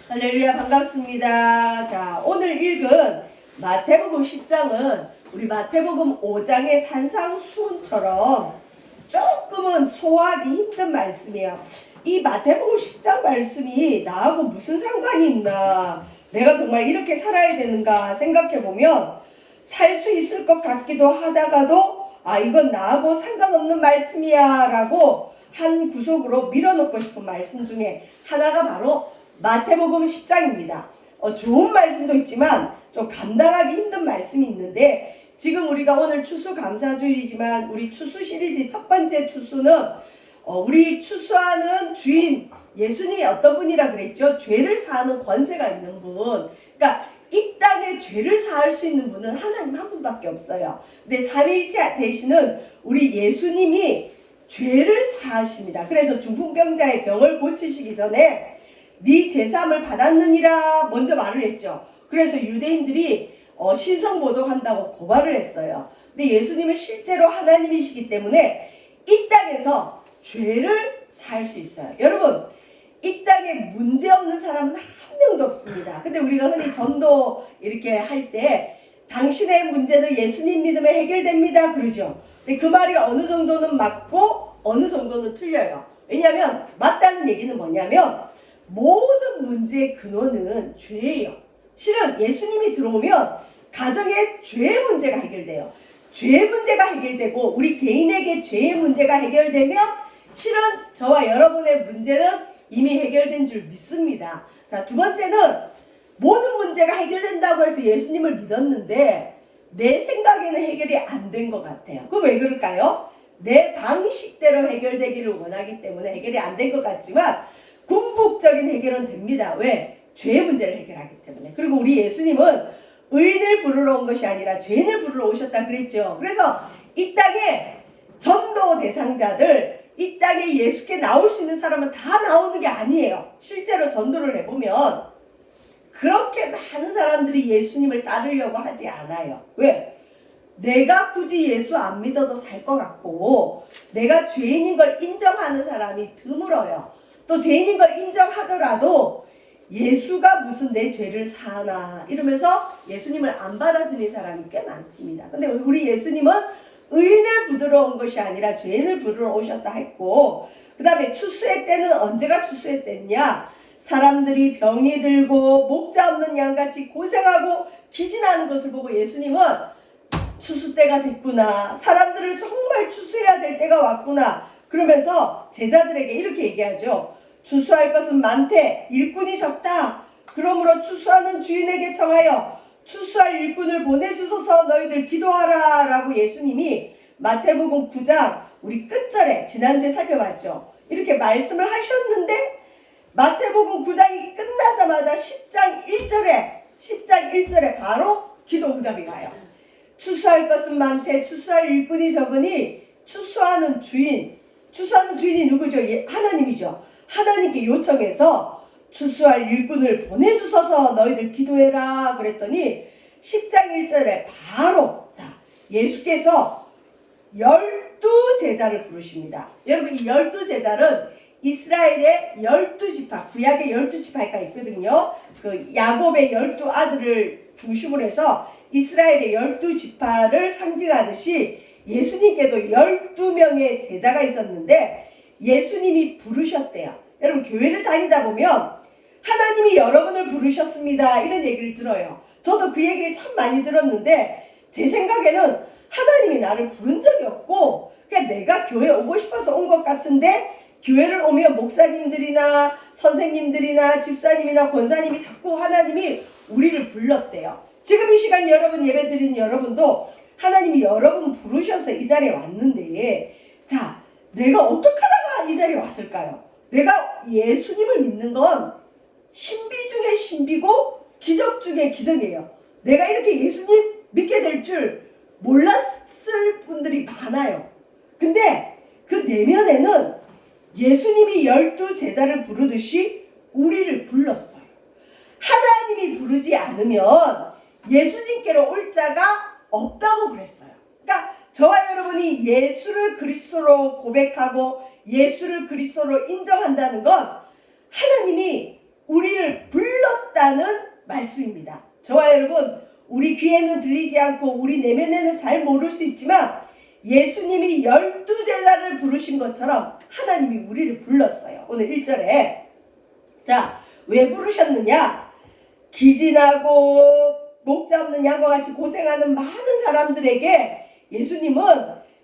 할렐루야, 반갑습니다. 자, 오늘 읽은 마태복음 10장은 우리 마태복음 5장의 산상수훈처럼 조금은 소화하기 힘든 말씀이에요. 이 마태복음 10장 말씀이 나하고 무슨 상관이 있나, 내가 정말 이렇게 살아야 되는가 생각해보면 살 수 있을 것 같기도 하다가도 이건 나하고 상관없는 말씀이야 라고 한 구석으로 밀어넣고 싶은 말씀 중에 하나가 바로 마태복음 10장입니다. 좋은 말씀도 있지만 좀 감당하기 힘든 말씀이 있는데, 지금 우리가 오늘 추수감사주일이지만 우리 추수 시리즈 첫 번째 추수는 우리 추수하는 주인 예수님이 어떤 분이라 그랬죠? 죄를 사하는 권세가 있는 분. 그러니까 이 땅에 죄를 사할 수 있는 분은 하나님 한 분밖에 없어요. 근데 삼위일체 되시는 우리 예수님이 죄를 사하십니다. 그래서 중풍병자의 병을 고치시기 전에 네 제사함을 받았느니라 먼저 말을 했죠. 그래서 유대인들이 신성모독한다고 고발을 했어요. 근데 예수님은 실제로 하나님이시기 때문에 이 땅에서 죄를 사할 수 있어요. 여러분, 이 땅에 문제없는 사람은 한 명도 없습니다. 근데 우리가 흔히 전도 이렇게 할 때 당신의 문제는 예수님 믿으면 해결됩니다 그러죠. 근데 그 말이 어느 정도는 맞고 어느 정도는 틀려요. 왜냐하면 맞다는 얘기는 뭐냐면 모든 문제의 근원은 죄예요. 실은 예수님이 들어오면 가정의 죄의 문제가 해결돼요. 죄의 문제가 해결되고 우리 개인에게 죄의 문제가 해결되면 실은 저와 여러분의 문제는 이미 해결된 줄 믿습니다. 자, 두 번째는 모든 문제가 해결된다고 해서 예수님을 믿었는데 내 생각에는 해결이 안 된 것 같아요. 그럼 왜 그럴까요? 내 방식대로 해결되기를 원하기 때문에 해결이 안 된 것 같지만 궁극적인 해결은 됩니다. 왜? 죄의 문제를 해결하기 때문에. 그리고 우리 예수님은 의인을 부르러 온 것이 아니라 죄인을 부르러 오셨다 그랬죠. 그래서 이 땅에 전도 대상자들, 이 땅에 예수께 나올 수 있는 사람은 다 나오는 게 아니에요. 실제로 전도를 해보면 그렇게 많은 사람들이 예수님을 따르려고 하지 않아요. 왜? 내가 굳이 예수 안 믿어도 살 것 같고 내가 죄인인 걸 인정하는 사람이 드물어요. 또 죄인인 걸 인정하더라도 예수가 무슨 내 죄를 사나 이러면서 예수님을 안 받아들이는 사람이 꽤 많습니다. 근데 우리 예수님은 의인을 부르러 온 것이 아니라 죄인을 부르러 오셨다 했고, 그 다음에 추수의 때는 언제가 추수의 때냐? 사람들이 병이 들고 목자 없는 양같이 고생하고 기진하는 것을 보고 예수님은 추수 때가 됐구나, 사람들을 정말 추수해야 될 때가 왔구나 그러면서 제자들에게 이렇게 얘기하죠. 추수할 것은 많되 일꾼이 적다. 그러므로 추수하는 주인에게 청하여 추수할 일꾼을 보내주소서 너희들 기도하라 라고 예수님이 마태복음 9장 우리 끝절에 지난주에 살펴봤죠. 이렇게 말씀을 하셨는데 마태복음 9장이 끝나자마자 10장 1절에 바로 기도 응답이 가요. 추수할 것은 많되 추수할 일꾼이 적으니 추수하는 주인이 누구죠? 하나님이죠. 하나님께 요청해서 추수할 일꾼을 보내주셔서 너희들 기도해라 그랬더니 10장 1절에 바로 예수께서 12제자를 부르십니다. 여러분, 이 12제자는 이스라엘의 12지파, 구약의 12지파가 있거든요. 그 야곱의 12아들을 중심으로 해서 이스라엘의 12지파를 상징하듯이 예수님께도 12명의 제자가 있었는데 예수님이 부르셨대요. 여러분, 교회를 다니다 보면 하나님이 여러분을 부르셨습니다 이런 얘기를 들어요. 저도 그 얘기를 참 많이 들었는데 제 생각에는 하나님이 나를 부른 적이 없고 그냥 내가 교회 오고 싶어서 온 것 같은데 교회를 오면 목사님들이나 선생님들이나 집사님이나 권사님이 자꾸 하나님이 우리를 불렀대요. 지금 이 시간 여러분 예배드리는 여러분도 하나님이 여러분 부르셔서 이 자리에 왔는데, 자, 내가 어떻게 하다가 이 자리에 왔을까요? 내가 예수님을 믿는 건 신비 중에 신비고 기적 중에 기적이에요. 내가 이렇게 예수님 믿게 될 줄 몰랐을 분들이 많아요. 근데 그 내면에는 예수님이 12제자를 부르듯이 우리를 불렀어요. 하나님이 부르지 않으면 예수님께로 올 자가 없다고 그랬어요. 그러니까 저와 여러분이 예수를 그리스도로 고백하고 예수를 그리스도로 인정한다는 건 하나님이 우리를 불러 있다라는 말씀입니다. 저와 여러분, 우리 귀에는 들리지 않고 우리 내면에는 잘 모를 수 있지만 예수님이 12제자를 부르신 것처럼 하나님이 우리를 불렀어요. 오늘 1절에 자, 왜 부르셨느냐? 기진하고 목자 없는 양과 같이 고생하는 많은 사람들에게 예수님은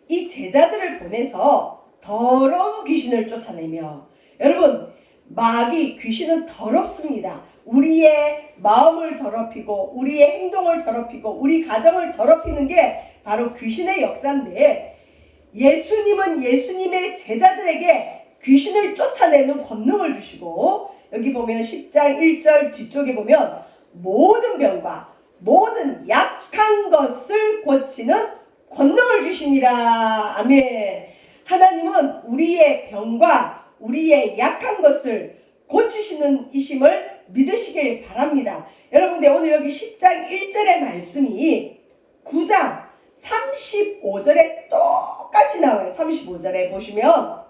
이 제자들을 보내서 더러운 귀신을 쫓아내며, 여러분, 마귀, 귀신은 더럽습니다. 우리의 마음을 더럽히고 우리의 행동을 더럽히고 우리 가정을 더럽히는 게 바로 귀신의 역사인데, 예수님은 예수님의 제자들에게 귀신을 쫓아내는 권능을 주시고, 여기 보면 10장 1절 뒤쪽에 보면 모든 병과 모든 약한 것을 고치는 권능을 주시니라. 아멘. 하나님은 우리의 병과 우리의 약한 것을 고치시는 이심을 믿으시길 바랍니다. 여러분, 근데 오늘 여기 10장 1절의 말씀이 9장 35절에 똑같이 나와요. 35절에 보시면,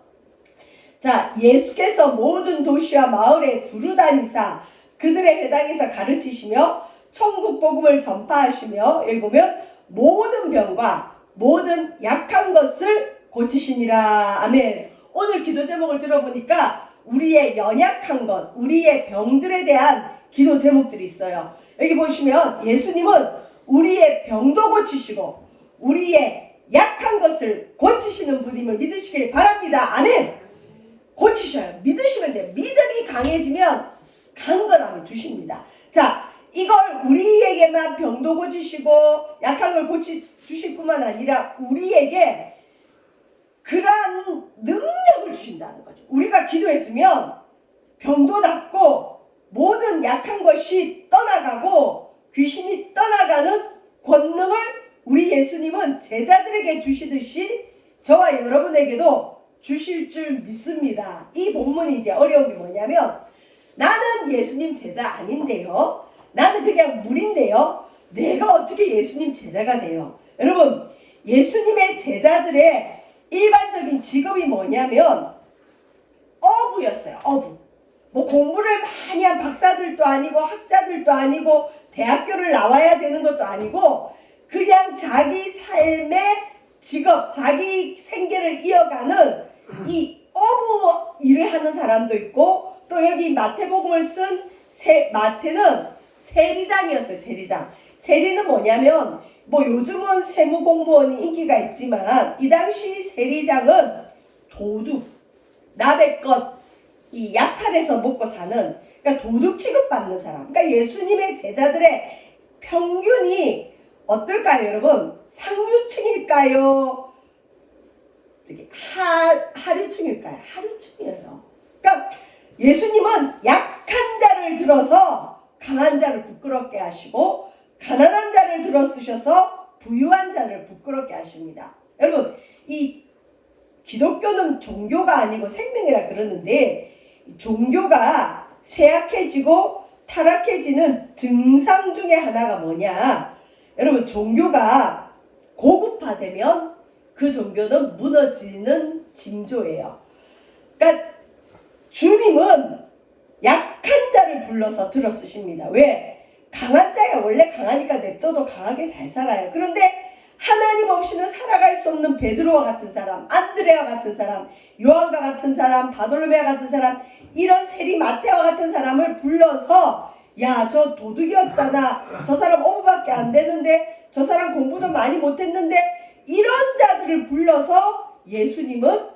자, 예수께서 모든 도시와 마을에 두루다니사 그들의 회당에서 가르치시며 천국 복음을 전파하시며, 여기 보면 모든 병과 모든 약한 것을 고치시니라. 아멘. 오늘 기도 제목을 들어보니까 우리의 연약한 것, 우리의 병들에 대한 기도 제목들이 있어요. 여기 보시면 예수님은 우리의 병도 고치시고 우리의 약한 것을 고치시는 분임을 믿으시길 바랍니다. 아멘. 고치셔요. 믿으시면 돼요. 믿음이 강해지면 강건함을 주십니다. 자, 이걸 우리에게만 병도 고치시고 약한 걸 고치주실 뿐만 아니라 우리에게 그러한 능력을 주신다는 거죠. 우리가 기도해주면 병도 낫고 모든 약한 것이 떠나가고 귀신이 떠나가는 권능을 우리 예수님은 제자들에게 주시듯이 저와 여러분에게도 주실 줄 믿습니다. 이 본문이 이제 어려운 게 뭐냐면, 나는 예수님 제자 아닌데요, 나는 그냥 물인데요, 내가 어떻게 예수님 제자가 돼요? 여러분, 예수님의 제자들의 일반적인 직업이 뭐냐면 어부였어요. 어부. 뭐 공부를 많이 한 박사들도 아니고 학자들도 아니고 대학교를 나와야 되는 것도 아니고 그냥 자기 삶의 직업, 자기 생계를 이어가는 이 어부 일을 하는 사람도 있고, 또 여기 마태복음을 쓴 마태는 세리장이었어요. 세리장. 세리는 뭐냐면, 뭐 요즘은 세무공무원이 인기가 있지만 이 당시 세리장은 도둑, 남의 것, 이 약탈해서 먹고 사는, 그러니까 도둑 취급받는 사람. 그러니까 예수님의 제자들의 평균이 어떨까요, 여러분? 상류층일까요? 저기 하류층일까요? 하류층이에요. 그러니까 예수님은 약한 자를 들어서 강한 자를 부끄럽게 하시고, 가난한 자를 들어 쓰셔서 부유한 자를 부끄럽게 하십니다. 여러분, 이 기독교는 종교가 아니고 생명이라 그러는데, 종교가 쇠약해지고 타락해지는 증상 중에 하나가 뭐냐? 여러분, 종교가 고급화되면 그 종교는 무너지는 징조예요. 그러니까 주님은 약한 자를 불러서 들어 쓰십니다. 왜? 강한 자가 원래 강하니까 냅둬도 강하게 잘 살아요. 그런데 하나님 없이는 살아갈 수 없는 베드로와 같은 사람, 안드레와 같은 사람, 요한과 같은 사람, 바돌로메와 같은 사람, 이런 세리 마태와 같은 사람을 불러서, 야, 저 도둑이었잖아, 저 사람 어부밖에 안 되는데, 저 사람 공부도 많이 못했는데, 이런 자들을 불러서 예수님은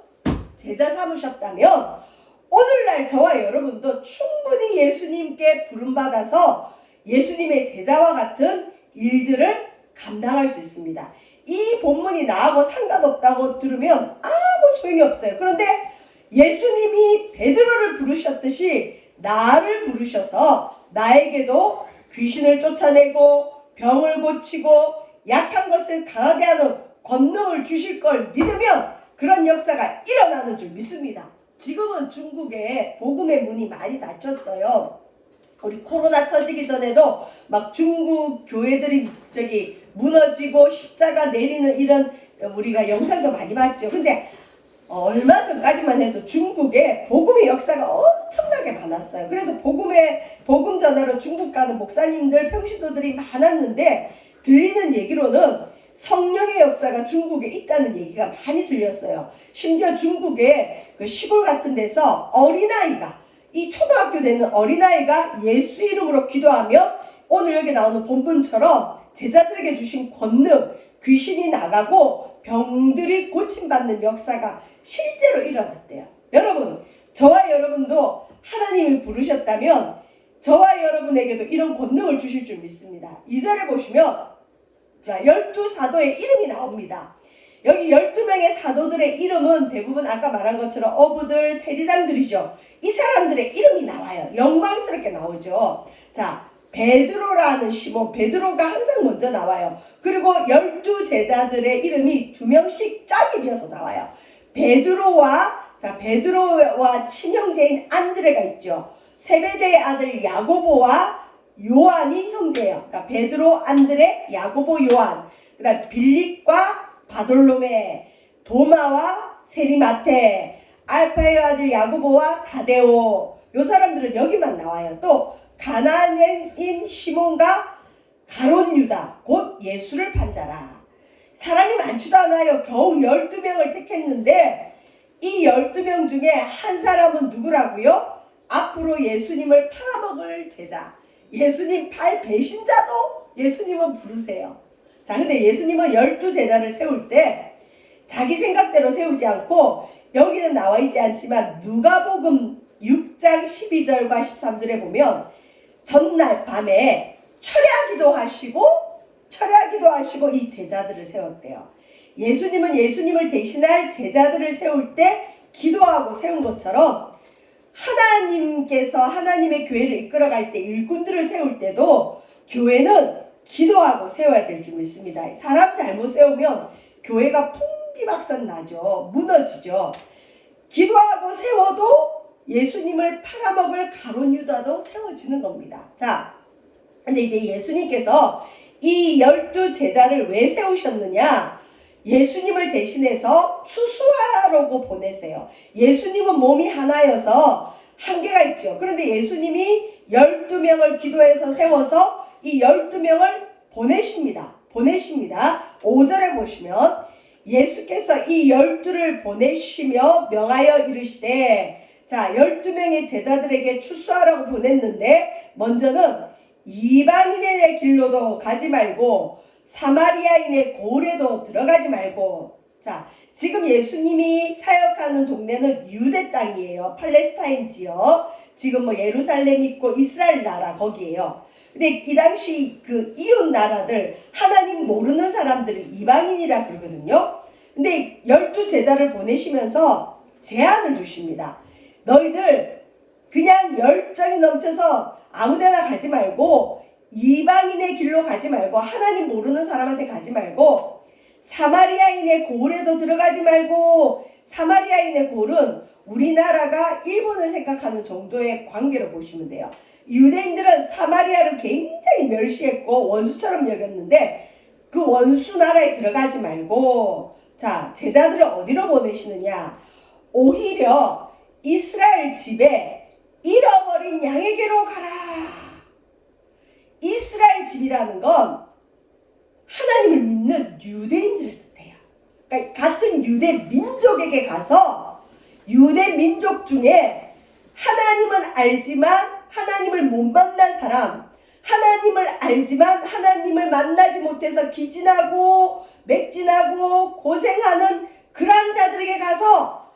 제자 삼으셨다면 오늘날 저와 여러분도 충분히 예수님께 부름받아서 예수님의 제자와 같은 일들을 감당할 수 있습니다. 이 본문이 나하고 상관없다고 들으면 아무 소용이 없어요. 그런데 예수님이 베드로를 부르셨듯이 나를 부르셔서 나에게도 귀신을 쫓아내고 병을 고치고 약한 것을 강하게 하는 권능을 주실 걸 믿으면 그런 역사가 일어나는 줄 믿습니다. 지금은 중국에 복음의 문이 많이 닫혔어요. 우리 코로나 터지기 전에도 막 중국 교회들이 저기 무너지고 십자가 내리는 이런 우리가 영상도 많이 봤죠. 근데 얼마 전까지만 해도 중국에 복음의 역사가 엄청나게 많았어요. 그래서 복음 전하러 중국 가는 목사님들, 평신도들이 많았는데 들리는 얘기로는 성령의 역사가 중국에 있다는 얘기가 많이 들렸어요. 심지어 중국의 그 시골 같은 데서 어린아이가, 이 초등학교 되는 어린아이가 예수 이름으로 기도하면 오늘 여기 나오는 본문처럼 제자들에게 주신 권능, 귀신이 나가고 병들이 고침받는 역사가 실제로 일어났대요. 여러분, 저와 여러분도 하나님이 부르셨다면 저와 여러분에게도 이런 권능을 주실 줄 믿습니다. 2절에 보시면 자, 12사도의 이름이 나옵니다. 여기 12명의 사도들의 이름은 대부분 아까 말한 것처럼 어부들, 세리장들이죠. 이 사람들의 이름이 나와요. 영광스럽게 나오죠. 자, 베드로라는 시몬, 베드로가 항상 먼저 나와요. 그리고 12제자들의 이름이 2명씩 짝이 지어서 나와요. 베드로와 친형제인 안드레가 있죠. 세베대의 아들 야고보와 요한이 형제예요. 그러니까 베드로, 안드레, 야고보, 요한. 그다음 빌립과 바돌로메, 도마와 세리마테, 알파의 아들 야고보와 다데오. 요 사람들은 여기만 나와요. 또 가나안인 시몬과 가롯 유다, 곧 예수를 판자라. 사람이 많지도 않아요. 겨우 12명을 택했는데 이 12명 중에 한 사람은 누구라고요? 앞으로 예수님을 팔아먹을 제자, 예수님 팔 배신자도 예수님은 부르세요. 자, 근데 예수님은 12제자를 세울 때 자기 생각대로 세우지 않고, 여기는 나와 있지 않지만 누가복음 6장 12절과 13절에 보면 전날 밤에 철야기도 하시고 이 제자들을 세웠대요. 예수님은 예수님을 대신할 제자들을 세울 때 기도하고 세운 것처럼 하나님께서 하나님의 교회를 이끌어갈 때 일꾼들을 세울 때도 교회는 기도하고 세워야 될 줄 믿습니다. 사람 잘못 세우면 교회가 풍비박산 나죠. 무너지죠. 기도하고 세워도 예수님을 팔아먹을 가룟 유다도 세워지는 겁니다. 자, 근데 이제 예수님께서 이 12제자를 왜 세우셨느냐? 예수님을 대신해서 추수하라고 보내세요. 예수님은 몸이 하나여서 한계가 있죠. 그런데 예수님이 12명을 기도해서 세워서 이 12명을 보내십니다. 5절에 보시면 예수께서 이 12를 보내시며 명하여 이르시되, 자, 12명의 제자들에게 추수하라고 보냈는데 먼저는 이방인의 길로도 가지 말고 사마리아인의 고을에도 들어가지 말고. 자, 지금 예수님이 사역하는 동네는 유대 땅이에요. 팔레스타인 지역. 지금 뭐 예루살렘 있고 이스라엘 나라 거기에요. 근데 이 당시 그 이웃 나라들, 하나님 모르는 사람들을 이방인이라 그러거든요. 근데 12제자를 보내시면서 제안을 주십니다. 너희들 그냥 열정이 넘쳐서 아무데나 가지 말고, 이방인의 길로 가지 말고, 하나님 모르는 사람한테 가지 말고, 사마리아인의 고을에도 들어가지 말고. 사마리아인의 고을은 우리나라가 일본을 생각하는 정도의 관계로 보시면 돼요. 유대인들은 사마리아를 굉장히 멸시했고 원수처럼 여겼는데 그 원수 나라에 들어가지 말고, 자, 제자들을 어디로 보내시느냐? 오히려 이스라엘 집에 잃어버린 양에게로 가라. 이스라엘 집이라는 건 하나님을 믿는 유대인들을 뜻해요. 그러니까 같은 유대 민족에게 가서 유대 민족 중에 하나님은 알지만 하나님을 못 만난 사람, 하나님을 알지만 하나님을 만나지 못해서 기진하고 맥진하고 고생하는 그런 자들에게 가서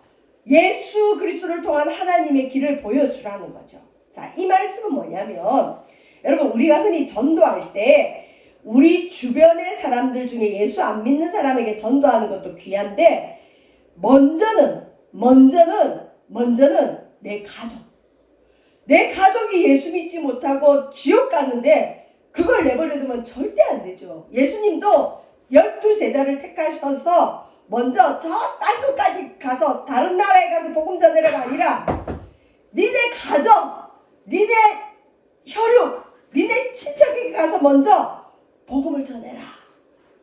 예수 그리스도를 통한 하나님의 길을 보여주라는 거죠. 자, 이 말씀은 뭐냐면, 여러분, 우리가 흔히 전도할 때 우리 주변의 사람들 중에 예수 안 믿는 사람에게 전도하는 것도 귀한데, 먼저는 내 가족. 내 가족이 예수 믿지 못하고 지옥 가는데 그걸 내버려두면 절대 안 되죠. 예수님도 12제자를 택하셔서 먼저 저 딴 곳까지 가서 다른 나라에 가서 복음 전하려가 아니라 니네 가정, 니네 혈육, 니네 친척에게 가서 먼저 복음을 전해라.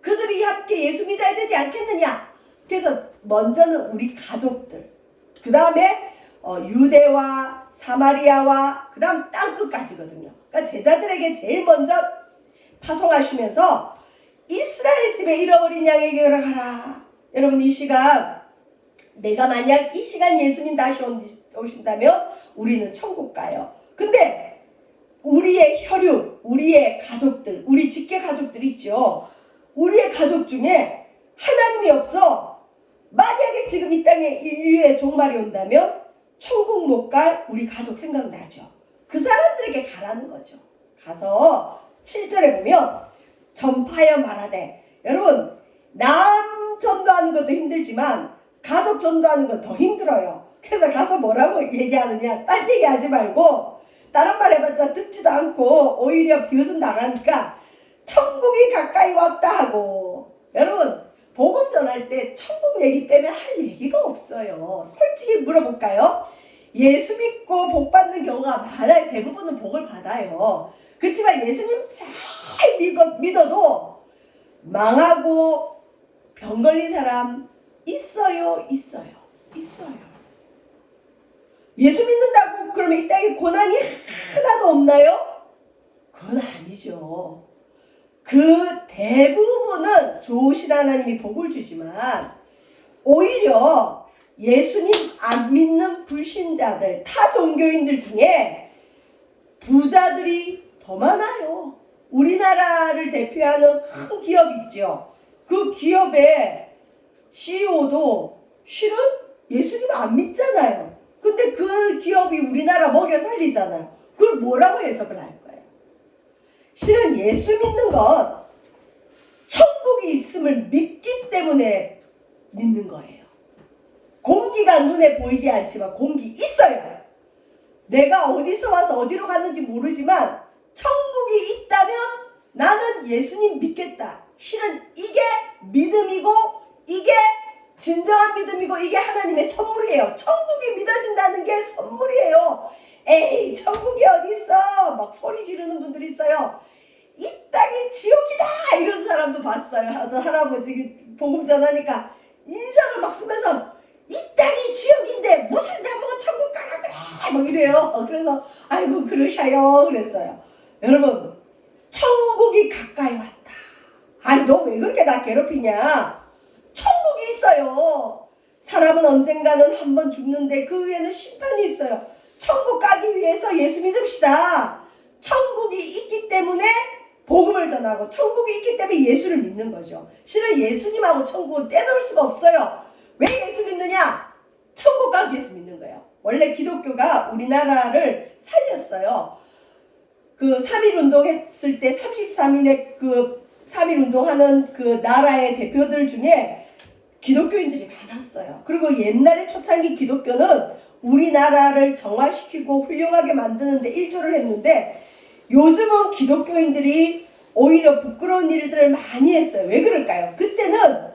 그들이 함께 예수 믿어야 되지 않겠느냐? 그래서 먼저는 우리 가족들, 그 다음에 유대와 사마리아와 그 다음 땅끝까지거든요. 그러니까 제자들에게 제일 먼저 파송하시면서 이스라엘 집에 잃어버린 양에게 가라. 여러분, 이 시간, 내가 만약 이 시간 예수님 다시 오신다면 우리는 천국 가요. 근데 우리의 혈육, 우리의 가족들, 우리 직계 가족들 있죠. 우리의 가족 중에 하나님이 없어. 만약에 지금 이 땅에 인류의 종말이 온다면 천국 못 갈 우리 가족 생각나죠. 그 사람들에게 가라는 거죠. 가서 7절에 보면 전파하여 말하되, 여러분, 남 전도하는 것도 힘들지만 가족 전도하는 건 더 힘들어요. 그래서 가서 뭐라고 얘기하느냐, 딴 얘기하지 말고 다른 말 해봤자 듣지도 않고 오히려 비웃음 당하니까 천국이 가까이 왔다 하고. 여러분, 복음 전할 때 천국 얘기 빼면 할 얘기가 없어요. 솔직히 물어볼까요? 예수 믿고 복 받는 경우가 많아요. 대부분은 복을 받아요. 그렇지만 예수님 잘 믿어도 망하고 병 걸린 사람 있어요. 예수 믿는다고 그러면 이 땅에 고난이 하나도 없나요? 그건 아니죠. 그 대부분은 좋으신 하나님이 복을 주지만 오히려 예수님 안 믿는 불신자들, 타 종교인들 중에 부자들이 더 많아요. 우리나라를 대표하는 큰 기업 있죠. 그 기업의 CEO도 실은 예수님 안 믿잖아요. 근데 그 기업이 우리나라 먹여 살리잖아요. 그걸 뭐라고 해석을 할 거예요? 실은 예수 믿는 건 천국이 있음을 믿기 때문에 믿는 거예요. 공기가 눈에 보이지 않지만 공기 있어요. 내가 어디서 와서 어디로 가는지 모르지만 천국이 있다면 나는 예수님 믿겠다. 실은 이게 믿음이고 이게 진정한 믿음이고 이게 하나님의 선물이에요. 천국이 믿어진다는 게 선물이에요. 에이, 천국이 어딨어? 막 소리 지르는 분들 있어요. 이 땅이 지옥이다! 이런 사람도 봤어요. 할아버지 복음 전하니까 인상을 막 쓰면서 이 땅이 지옥인데 무슨 나보고 천국 가라 그래! 막 이래요. 그래서 아이고 그러셔요. 그랬어요. 여러분, 천국이 가까이 왔다. 아니, 너 왜 그렇게 나 괴롭히냐? 천국이 있어요. 사람은 언젠가는 한번 죽는데 그 후에는 심판이 있어요. 천국 가기 위해서 예수 믿읍시다. 천국이 있기 때문에 복음을 전하고 천국이 있기 때문에 예수를 믿는 거죠. 실은 예수님하고 천국은 떼놓을 수가 없어요. 왜 예수 믿느냐? 천국 가기 위해서 믿는 거예요. 원래 기독교가 우리나라를 살렸어요. 그 3.1운동 했을 때 33인의 그 3.1운동하는 그 나라의 대표들 중에 기독교인들이 많았어요. 그리고 옛날에 초창기 기독교는 우리나라를 정화시키고 훌륭하게 만드는데 일조를 했는데 요즘은 기독교인들이 오히려 부끄러운 일들을 많이 했어요. 왜 그럴까요? 그때는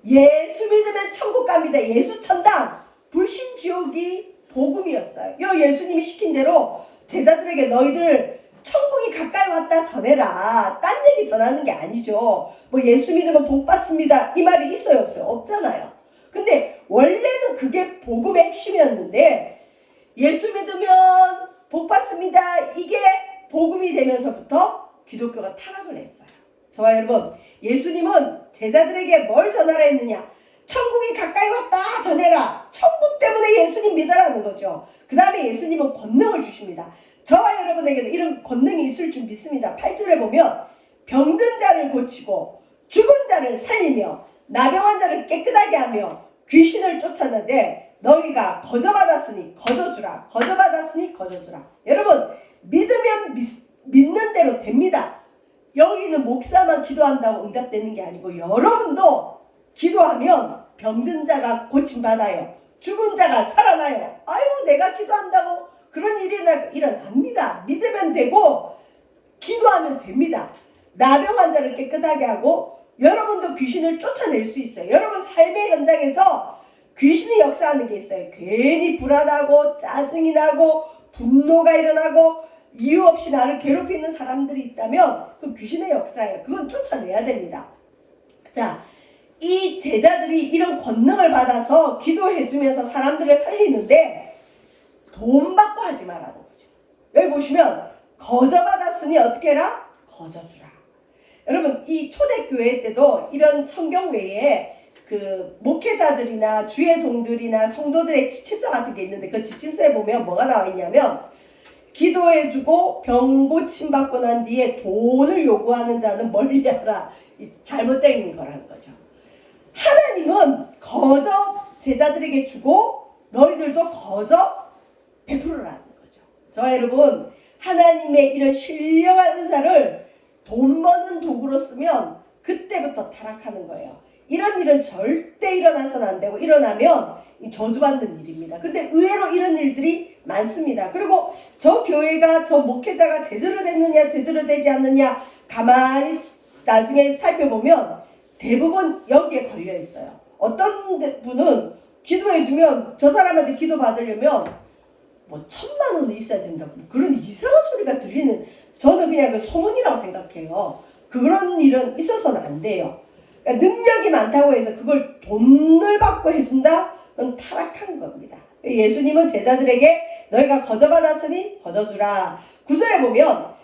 예수 믿으면 천국 갑니다. 예수 천당, 불신 지옥이 복음이었어요. 예수님이 시킨 대로 제자들에게 너희들 천국이 가까이 왔다 전해라. 딴 얘기 전하는 게 아니죠. 뭐 예수 믿으면 복 받습니다. 이 말이 있어요? 없어요? 없잖아요. 근데 원래는 그게 복음의 핵심이었는데 예수 믿으면 복 받습니다. 이게 복음이 되면서부터 기독교가 타락을 했어요. 저와 여러분, 예수님은 제자들에게 뭘 전하라 했느냐? 천국이 가까이 왔다 전해라. 천국 때문에 예수님 믿으라는 거죠. 그 다음에 예수님은 권능을 주십니다. 저와 여러분에게도 이런 권능이 있을 줄 믿습니다. 8절에 보면 병든 자를 고치고 죽은 자를 살리며 나병한 자를 깨끗하게 하며 귀신을 쫓아내되 너희가 거저받았으니 거저주라. 거저받았으니 거저주라. 여러분, 믿으면 믿는 대로 됩니다. 여기는 목사만 기도한다고 응답되는 게 아니고 여러분도 기도하면 병든 자가 고침받아요. 죽은 자가 살아나요. 아유, 내가 기도한다고 그런 일이 일어납니다. 믿으면 되고 기도하면 됩니다. 나병 환자를 깨끗하게 하고 여러분도 귀신을 쫓아낼 수 있어요. 여러분 삶의 현장에서 귀신이 역사하는 게 있어요. 괜히 불안하고 짜증이 나고 분노가 일어나고 이유 없이 나를 괴롭히는 사람들이 있다면 그 귀신의 역사예요. 그건 쫓아내야 됩니다. 자, 이 제자들이 이런 권능을 받아서 기도해주면서 사람들을 살리는데 돈 받고 하지 말라는 거죠. 여기 보시면 거저 받았으니 어떻게 해라? 거저 주라. 여러분 이 초대교회 때도 이런 성경 외에 그 목회자들이나 주의 종들이나 성도들의 지침서 같은 게 있는데 그 지침서에 보면 뭐가 나와 있냐면 기도해주고 병 고침 받고 난 뒤에 돈을 요구하는 자는 멀리하라. 잘못된 거라는 거죠. 하나님은 거저 제자들에게 주고 너희들도 거저 베풀으라는 거죠. 저와 여러분 하나님의 이런 신령한 은사를 돈 버는 도구로 쓰면 그때부터 타락하는 거예요. 이런 일은 절대 일어나서는 안 되고 일어나면 저주받는 일입니다. 근데 의외로 이런 일들이 많습니다. 그리고 저 교회가 저 목회자가 제대로 됐느냐 제대로 되지 않느냐 가만히 나중에 살펴보면 대부분 여기에 걸려 있어요. 어떤 분은 기도해주면 저 사람한테 기도 받으려면 뭐 1,000만 원은 있어야 된다고 그런 이상한 소리가 들리는 저는 그냥 그 소문이라고 생각해요. 그런 일은 있어서는 안 돼요. 그러니까 능력이 많다고 해서 그걸 돈을 받고 해준다? 그건 타락한 겁니다. 예수님은 제자들에게 너희가 거저 받았으니 거저 주라. 9절에 보면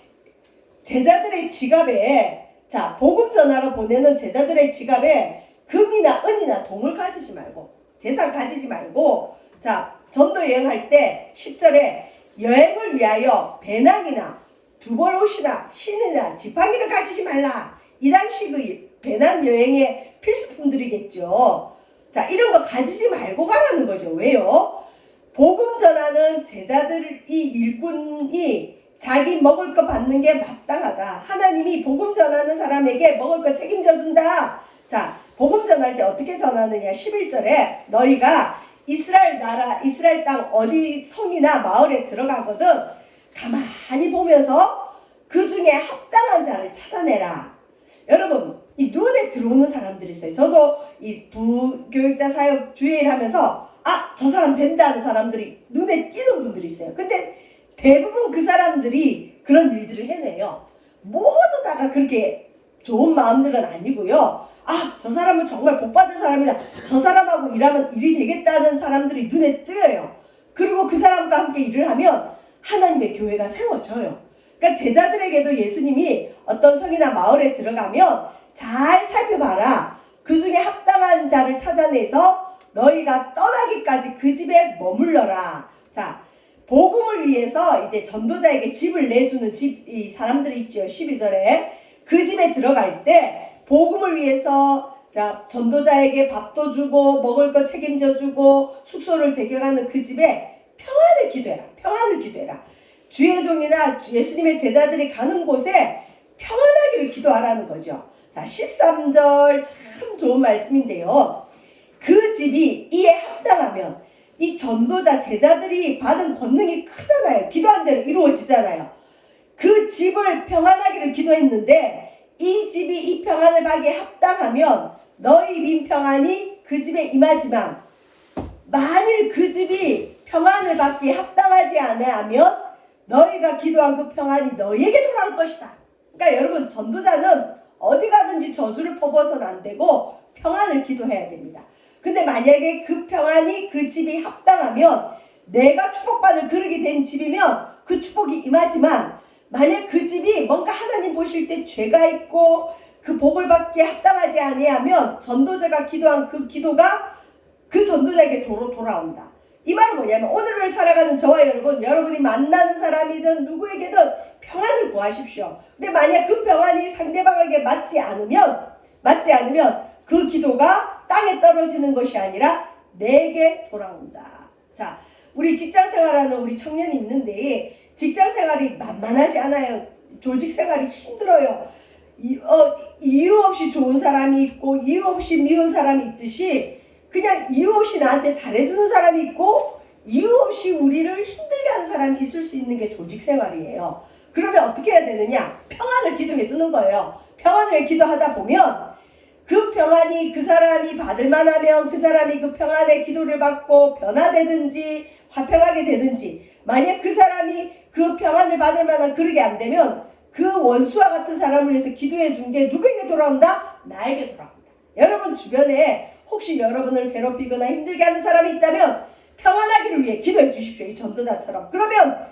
제자들의 지갑에 자 복음 전하러 보내는 제자들의 지갑에 금이나 은이나 동을 가지지 말고 재산 가지지 말고 자 전도 여행할 때 10절에 여행을 위하여 배낭이나 두벌 옷이나 신이나 지팡이를 가지지 말라. 이 당시 그 배낭 여행의 필수품들이겠죠. 자 이런 거 가지지 말고 가라는 거죠. 왜요? 복음 전하는 제자들이 일꾼이 자기 먹을 거 받는 게 마땅하다. 하나님이 복음 전하는 사람에게 먹을 거 책임져 준다. 자 복음 전할 때 어떻게 전하느냐 11절에 너희가 이스라엘 나라 이스라엘 땅 어디 성이나 마을에 들어가거든 가만히 보면서 그 중에 합당한 자를 찾아내라. 여러분 이 눈에 들어오는 사람들이 있어요. 저도 이 부교육자 사역 주일 하면서 저 사람 된다는 사람들이 눈에 띄는 분들이 있어요. 근데 대부분 그 사람들이 그런 일들을 해내요. 모두 다가 그렇게 좋은 마음들은 아니고요. 저 사람은 정말 복받을 사람이다. 저 사람하고 일하면 일이 되겠다는 사람들이 눈에 띄어요. 그리고 그 사람과 함께 일을 하면 하나님의 교회가 세워져요. 그러니까 제자들에게도 예수님이 어떤 성이나 마을에 들어가면 잘 살펴봐라. 그 중에 합당한 자를 찾아내서 너희가 떠나기까지 그 집에 머물러라. 자, 복음을 위해서 이제 전도자에게 집을 내주는 이 사람들이 있죠. 12절에 그 집에 들어갈 때 복음을 위해서 자 전도자에게 밥도 주고 먹을 거 책임져 주고 숙소를 제공하는 그 집에 평안을 기도해라. 평안을 기도해라. 주의 종이나 예수님의 제자들이 가는 곳에 평안하기를 기도하라는 거죠. 자 13절 참 좋은 말씀인데요. 그 집이 이에 합당하면 이 전도자 제자들이 받은 권능이 크잖아요. 기도한 대로 이루어지잖아요. 그 집을 평안하기를 기도했는데 이 집이 이 평안을 받기에 합당하면 너희 민평안이 그 집에 임하지만 만일 그 집이 평안을 받기에 합당하지 아니하면 너희가 기도한 그 평안이 너희에게 돌아올 것이다. 그러니까 여러분 전도자는 어디 가든지 저주를 퍼부어서는 안 되고 평안을 기도해야 됩니다. 근데 만약에 그 평안이 그 집이 합당하면 내가 축복받을 그릇이 된 집이면 그 축복이 임하지만 만약 그 집이 뭔가 하나님 보실 때 죄가 있고 그 복을 받기에 합당하지 아니하면 전도자가 기도한 그 기도가 그 전도자에게 돌아온다. 이 말은 뭐냐면 오늘을 살아가는 저와 여러분이 만나는 사람이든 누구에게든 평안을 구하십시오. 근데 만약 그 평안이 상대방에게 맞지 않으면 그 기도가 땅에 떨어지는 것이 아니라 내게 돌아온다. 자, 우리 직장생활하는 우리 청년이 있는데 직장생활이 만만하지 않아요. 조직생활이 힘들어요. 이유 없이 좋은 사람이 있고 이유 없이 미운 사람이 있듯이 그냥 이유 없이 나한테 잘해주는 사람이 있고 이유 없이 우리를 힘들게 하는 사람이 있을 수 있는 게 조직생활이에요. 그러면 어떻게 해야 되느냐? 평안을 기도해 주는 거예요. 평안을 기도하다 보면 그 평안이 그 사람이 받을 만하면 그 사람이 그 평안의 기도를 받고 변화되든지 화평하게 되든지 만약 그 사람이 그 평안을 받을 만한 그릇이 안 되면 그 원수와 같은 사람을 위해서 기도해 준 게 누구에게 돌아온다? 나에게 돌아온다. 여러분 주변에 혹시 여러분을 괴롭히거나 힘들게 하는 사람이 있다면 평안하기를 위해 기도해 주십시오. 이 전도자처럼. 그러면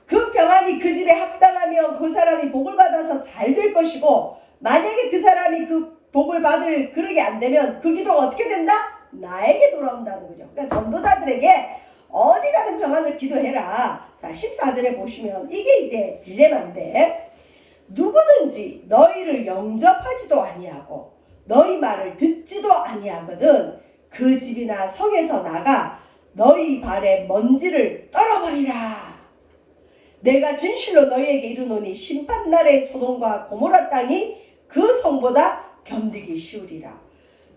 그 평안이 그 집에 합당하면 그 사람이 복을 받아서 잘 될 것이고, 만약에 그 사람이 그 복을 받을 그릇이 안 되면 그 기도가 어떻게 된다? 나에게 돌아온다는 거죠. 그러니까 전도자들에게 어디 가든 평안을 기도해라. 자, 14절에 보시면 이게 이제 딜레마인데, 누구든지 너희를 영접하지도 아니하고 너희 말을 듣지도 아니하거든 그 집이나 성에서 나가 너희 발에 먼지를 떨어버리라. 내가 진실로 너희에게 이르노니 심판날에 소돔과 고모라 땅이 그 성보다 견디기 쉬우리라.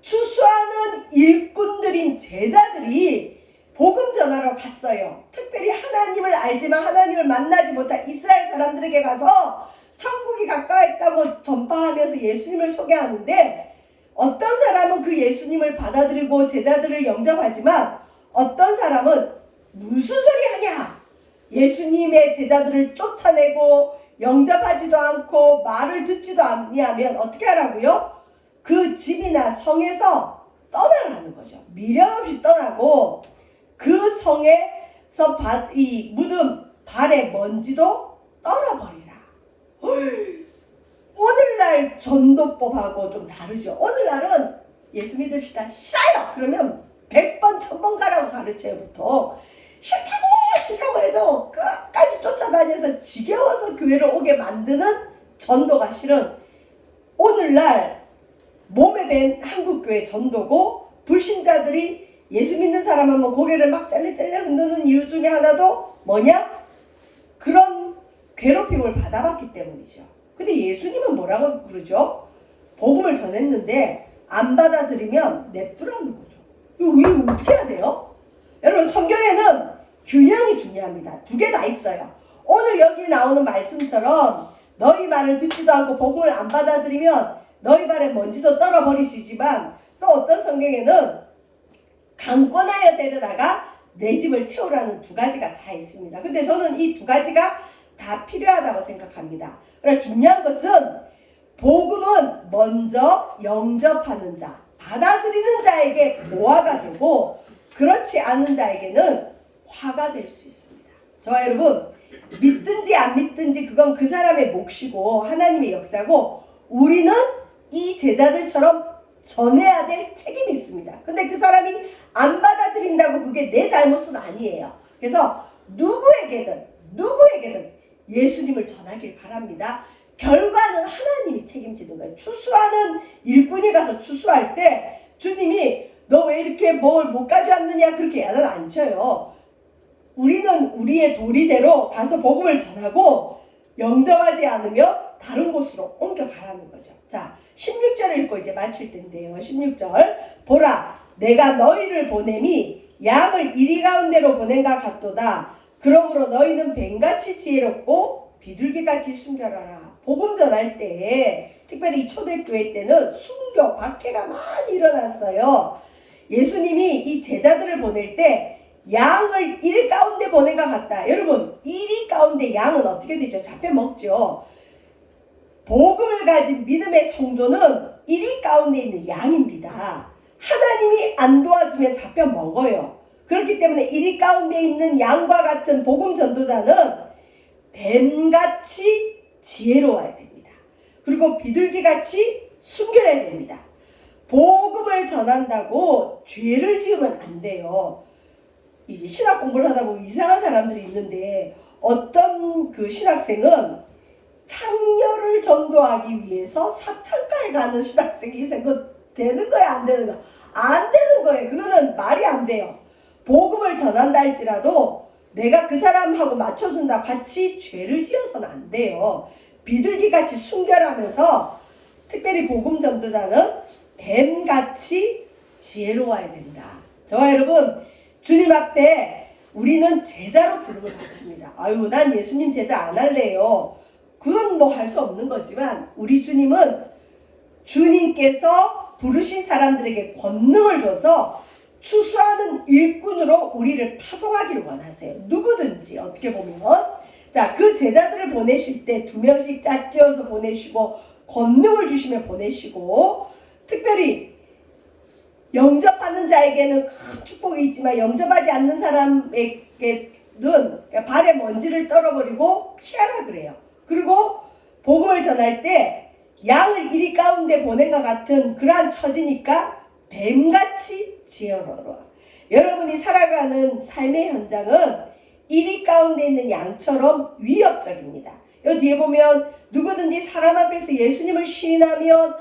추수하는 일꾼들인 제자들이 복음 전하러 갔어요. 특별히 하나님을 알지만 하나님을 만나지 못한 이스라엘 사람들에게 가서 천국이 가까웠다고 전파하면서 예수님을 소개하는데, 어떤 사람은 그 예수님을 받아들이고 제자들을 영접하지만 어떤 사람은 무슨 소리 하냐, 예수님의 제자들을 쫓아내고 영접하지도 않고 말을 듣지도 아니하면 어떻게 하라고요? 그 집이나 성에서 떠나라는 거죠. 미련 없이 떠나고 그 성에서 이 묻은 발에 먼지도 떨어버리라. 오늘날 전도법하고 좀 다르죠. 오늘날은 예수 믿읍시다. 싫어요. 그러면 100번 1000번 가라고 가르쳐요. 보통 싫다고 해도 끝까지 쫓아다녀서 지겨워서 교회를 오게 만드는 전도가 실은 오늘날 몸에 밴 한국교회 전도고, 불신자들이 예수 믿는 사람 하면 고개를 막 짤레짤레 흔드는 이유 중에 하나도 뭐냐? 그런 괴롭힘을 받아봤기 때문이죠. 근데 예수님은 뭐라고 그러죠? 복음을 전했는데 안 받아들이면 냅두라는 거죠. 이거 어떻게 해야 돼요? 여러분, 성경에는 균형이 중요합니다. 두 개 다 있어요. 오늘 여기 나오는 말씀처럼 너희 말을 듣지도 않고 복음을 안 받아들이면 너희 발에 먼지도 떨어버리시지만, 또 어떤 성경에는 강권하여 데려다가 내 집을 채우라는 두 가지가 다 있습니다. 근데 저는 이 두 가지가 다 필요하다고 생각합니다. 그러나 중요한 것은 복음은 먼저 영접하는 자, 받아들이는 자에게 보화가 되고 그렇지 않은 자에게는 화가 될 수 있습니다. 저와 여러분, 믿든지 안 믿든지 그건 그 사람의 몫이고 하나님의 역사고, 우리는 이 제자들처럼 전해야 될 책임이 있습니다. 근데 그 사람이 안 받아들인다고 그게 내 잘못은 아니에요. 그래서 누구에게든 예수님을 전하길 바랍니다. 결과는 하나님이 책임지는 거예요. 추수하는 일꾼이 가서 추수할 때 주님이 너 왜 이렇게 뭘 못 가져왔느냐 그렇게 야단 안 쳐요. 우리는 우리의 도리대로 가서 복음을 전하고 영접하지 않으면 다른 곳으로 옮겨가라는 거죠. 자, 16절을 읽고 이제 마칠 텐데요. 16절, 보라 내가 너희를 보냄이 양을 이리 가운데로 보낸가 같도다. 그러므로 너희는 뱀같이 지혜롭고 비둘기같이 순결하라. 복음 전할 때, 특별히 초대교회 때는 순교, 박해가 많이 일어났어요. 예수님이 이 제자들을 보낼 때 양을 일 가운데 보낸 것 같다. 여러분, 이리 가운데 양은 어떻게 되죠? 잡혀 먹죠. 복음을 가진 믿음의 성도는 이리 가운데 있는 양입니다. 하나님이 안 도와주면 잡혀 먹어요. 그렇기 때문에 이리 가운데 있는 양과 같은 복음 전도자는 뱀같이 지혜로워야 됩니다. 그리고 비둘기같이 순결해야 됩니다. 복음을 전한다고 죄를 지으면 안 돼요. 이제 신학 공부를 하다 보면 이상한 사람들이 있는데, 어떤 그 신학생은 창녀를 전도하기 위해서 사창가에 가는 신학생이 있어요. 그거 되는 거야, 안 되는 거야? 안 되는 거예요. 그거는 말이 안 돼요. 복음을 전한다 할지라도 내가 그 사람하고 맞춰준다 같이 죄를 지어서는 안 돼요. 비둘기같이 순결하면서, 특별히 복음 전도자는 뱀같이 지혜로워야 된다. 저와 여러분, 주님 앞에 우리는 제자로 부름을 받습니다. 아유, 난 예수님 제자 안 할래요. 그건 뭐 할 수 없는 거지만, 우리 주님은 주님께서 부르신 사람들에게 권능을 줘서 추수하는 일꾼으로 우리를 파송하기를 원하세요. 누구든지. 어떻게 보면 자, 그 제자들을 보내실 때 2명씩 짝지어서 보내시고 권능을 주시면 보내시고, 특별히 영접하는 자에게는 큰 축복이 있지만 영접하지 않는 사람에게는 발에 먼지를 떨어버리고 피하라 그래요. 그리고 복음을 전할 때 양을 이리 가운데 보낸 것 같은 그러한 처지니까 뱀같이 지혜로워. 여러분이 살아가는 삶의 현장은 이리 가운데 있는 양처럼 위협적입니다. 여기 뒤에 보면 누구든지 사람 앞에서 예수님을 시인하면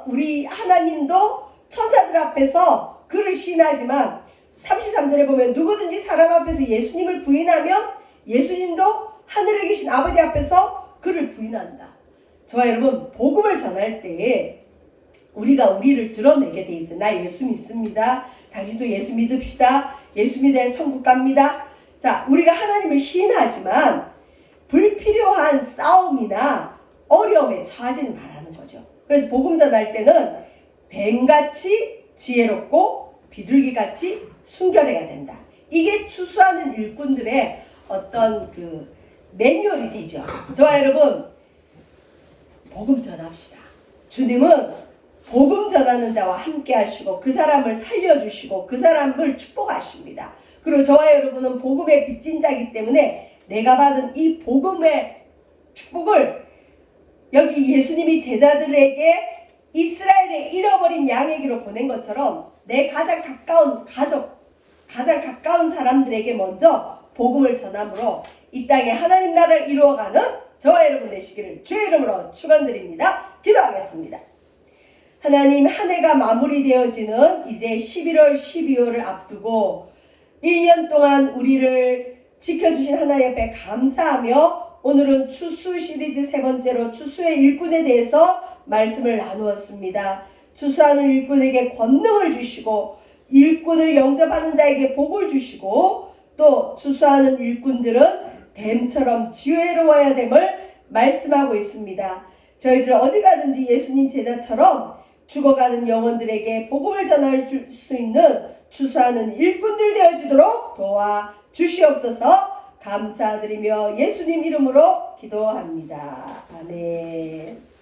우리 하나님도 천사들 앞에서 그를 시인하지만 33절에 보면 누구든지 사람 앞에서 예수님을 부인하면 예수님도 하늘에 계신 아버지 앞에서 그를 부인한다. 저와 여러분, 복음을 전할 때 우리가 우리를 드러내게 돼 있어요. 나 예수 믿습니다. 당신도 예수 믿읍시다. 예수 믿어야 천국 갑니다. 자, 우리가 하나님을 시인하지만 불필요한 싸움이나 어려움에 처하지는 말하는 거죠. 그래서 복음 전할 때는 뱀같이 지혜롭고 비둘기같이 순결해야 된다. 이게 추수하는 일꾼들의 어떤 그 매뉴얼이 되죠. 저와 여러분, 복음 전합시다. 주님은 복음 전하는 자와 함께 하시고 그 사람을 살려주시고 그 사람을 축복하십니다. 그리고 저와 여러분은 복음의 빚진 자이기 때문에 내가 받은 이 복음의 축복을 여기 예수님이 제자들에게 이스라엘의 잃어버린 양에게로 보낸 것처럼 내 가장 가까운 가족, 가장 가까운 사람들에게 먼저 복음을 전함으로 이 땅에 하나님 나라를 이루어가는 저와 여러분 되시기를 주의 이름으로 축원드립니다. 기도하겠습니다. 하나님, 한 해가 마무리되어지는 이제 11월, 12월을 앞두고 1년 동안 우리를 지켜주신 하나님 앞에 감사하며 오늘은 추수 시리즈 세 번째로 추수의 일꾼에 대해서 말씀을 나누었습니다. 추수하는 일꾼에게 권능을 주시고 일꾼을 영접하는 자에게 복을 주시고 또 추수하는 일꾼들은 뱀처럼 지혜로워야 됨을 말씀하고 있습니다. 저희들 어디 가든지 예수님 제자처럼 죽어가는 영혼들에게 복음을 전할 수 있는 추수하는 일꾼들 되어지도록 도와 주시옵소서. 감사드리며 예수님 이름으로 기도합니다. 아멘.